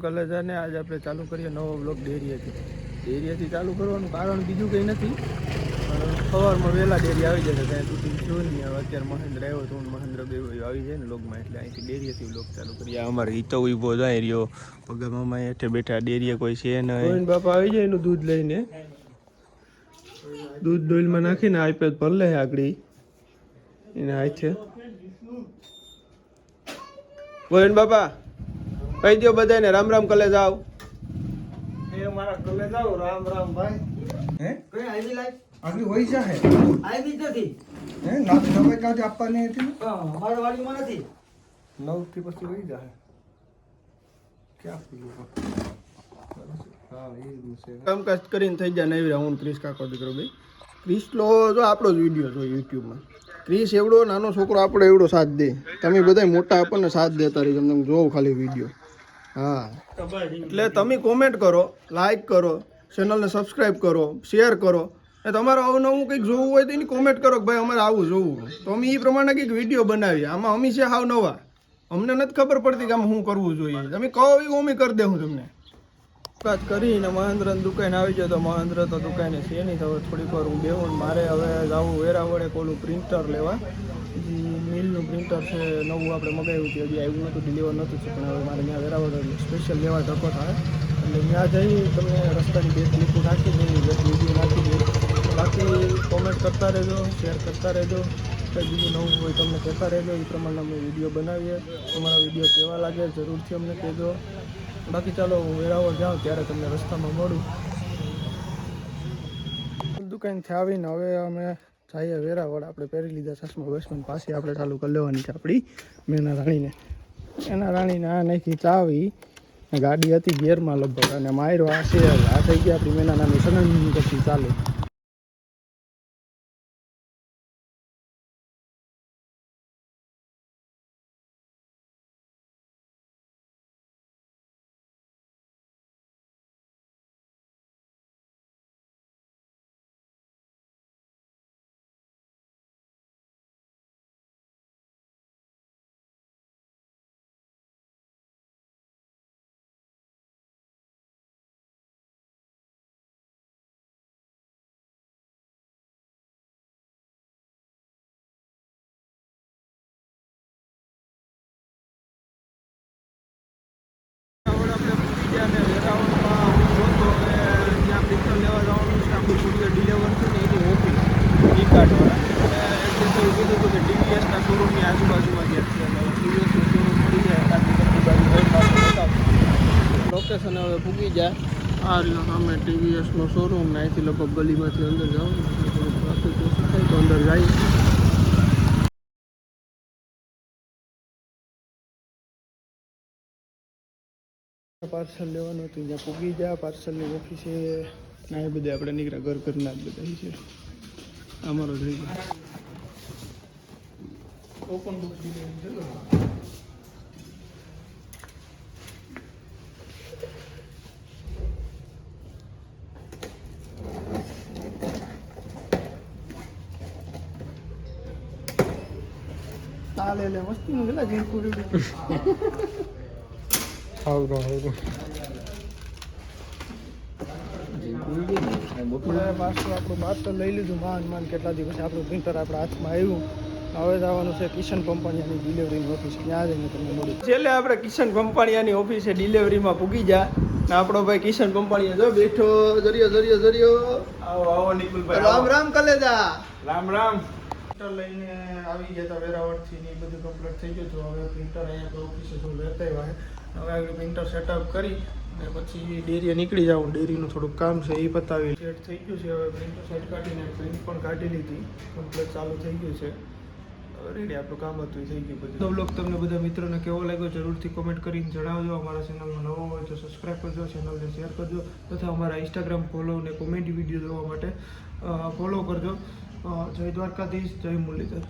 કલેજાને આજે આપણે ચાલુ કરીએ નવો બ્લોગ ડેરીએથી ચાલુ કરવાનું કારણ બીજું કંઈ નથી, પણ સવારમાં વહેલા ડેરી આવી જાય ત્યાં શૂટિંગ થયું નહીં. હવે અત્યારે મહેન્દ્ર આવ્યો તો મહેન્દ્ર બે આવી જાય ને બ્લોગમાં, એટલે અહીંથી ડેરીએથી બ્લોગ ચાલુ કરીએ. અમારે હિતો ઉભો જાય રહ્યો પગા મામા હેઠે બેઠા, ડેરીએ કોઈ છે નહીં. બાપા આવી જાય એનું દૂધ લઈને, દૂધ ડોલમાં નાખીને આઈપેડ પર લે આગળ એને હાથે. ગોવિંદ બાપા કહી દો બધાને રામ રામ કલેજ આવ. એ મારા કલેજ આવ રામ રામ ભાઈ. હે કઈ આવી લાઈ આગળ હોઈ જાહે આવી નથી. હે નાખ નવાઈ કાઢી આપવાની હતી. હા મારા વાડીમાં નથી. 9 થી પછી હોઈ જાહે. ક્યાં પૂછ્યું? હા એ છે કામકાજ કરીને થઈ જાય નવી. હું ક્રિસ કાકો દીકરો ભાઈ ક્રિસનો જો આપણો જ વિડીયો જો યુટ્યુબમાં. ક્રિસ એવડો નાનો છોકરો આપણે એવડો સાથ દે. તમે બધા મોટા આપણને સાથ દેતા રહી તમે જોવો ખાલી વિડીયો. હા એટલે તમે કોમેન્ટ કરો, લાઈક કરો, ચેનલને સબસ્ક્રાઈબ કરો, શેર કરો. અને તમારે અવનવું કંઈક જોવું હોય તો એની કોમેન્ટ કરો કે ભાઈ અમારે આવું જોવું, તો અમે એ પ્રમાણે કંઈક વિડીયો બનાવીએ. આમાં અમે છે હાવ નવા, અમને નથી ખબર પડતી કે આમાં શું કરવું જોઈએ. તમે કહો એવું અમે કરી દઉં તમને. વાત કરીને મહેન્દ્રની દુકાન આવી જાય તો મહેન્દ્ર તો દુકાને છે નહીં. તો હવે થોડીક વાર હું બેહું. મારે હવે જવું વેરાવળે ઓલું પ્રિન્ટર લેવા. મિલનું પ્રિન્ટર છે નવું, આપણે મગાવ્યું છે, હજી આવ્યું નહોતું, ડિલિવર નહોતું છે, પણ હવે મારે ત્યાં વેરાવળ સ્પેશિયલ લેવા ધક્કો થાય. એટલે ત્યાં જઈ તમને રસ્તાની બે ક્લિપો નાખી દઈ, વિડીયો નાખી દઈ. બાકી કોમેન્ટ કરતા રહેજો, શેર કરતા રહેજો, કંઈ બીજું નવું હોય તમને કહેતા રહેજો. એ પ્રમાણે અમે વિડીયો બનાવીએ. તમારા વિડીયો કેવા લાગે જરૂરથી અમને કહેજો. બાકી ચાલો હું વેરાવળ જાઉં ત્યારે તમને રસ્તામાં મળું. દુકાનથી આવીને હવે અમે જઈએ વેરાવળ. આપણે પહેરી લીધા ચશ્મા બસમાં, પાછી આપણે ચાલુ કરી લેવાની છે આપણી મેના રાણીને. એના રાણીને આ નાખી ચાવી, ગાડી હતી ગેરમાં લગભગ, અને માયરો આ છે. આ થઈ ગયા આપણી મેના નાની સનન પછી ચાલુ. લોકેશન હવે પૂગી જાય. આ રહ્યો સામે ટીવીએસનો શોરૂમ. અહીંથી લગભગ ગલીમાંથી અંદર જાઉં તો અંદર જાય. પાર્સલ લેવાનું હતું, ત્યાં પૂગી ગયા. પાર્સલની ઓફિસે ના એ બધા આપણે નીકળ્યા, ઘરના જ બધા છે. અમારો થઈ ગયો ઓપન બુક ચાલે લે મસ્તીનું કેટલા જીવ પૂરી આવડો આપણું પાર્સલ લઈ લીધું. માન કેટલા દિવસ આપણું પ્રિન્ટર આપણા હાથમાં આવ્યું. હવે જવાનું છે કિશન પંપાણીયાની ડિલિવરીની ઓફિસ, ત્યાં જઈને તમને મળ્યું. છેલ્લે આપણે કિશન પંપાણીયાની ઓફિસે ડિલિવરીમાં પૂગી જા. આપણો ભાઈ કિશન પંપાણીયા જો બેઠો. જરિયો આવો નિકુલભાઈ, રામ રામ કલેજા. રામ રામ. પ્રિન્ટર લઈને આવી ગયા હતા વેરાવળથી ને એ બધું કમ્પ્લીટ થઈ ગયું હતું. હવે પ્રિન્ટર અહીંયા ઓફિસે થોડું લેતા આવ્યા. હવે આગળ પ્રિન્ટર સેટઅપ કરી અને પછી ડેરીએ નીકળી જાઉં. ડેરીનું થોડુંક કામ છે એ પતાવી. સેટ થઈ ગયું છે. હવે પ્રિન્ટર સેટ કાઢીને પ્રિન્ટ પણ કાઢી લીધી, કમ્પ્લીટ ચાલુ થઈ ગયું છે. રેડી આપણું કામ હતું એ થઈ ગયું બધું. તો બ્લોગ તમને બધા મિત્રોને કેવો લાગ્યો જરૂરથી કોમેન્ટ કરીને જણાવજો. અમારા ચેનલમાં નવો હોય તો સબસ્ક્રાઈબ કરજો, ચેનલને શેર કરજો, તથા અમારા ઇન્સ્ટાગ્રામ ફોલો અને કોમેડી વિડીયો જોવા માટે ફોલો કરજો. જય દ્વારકાધીશ, જય મુરલીધર.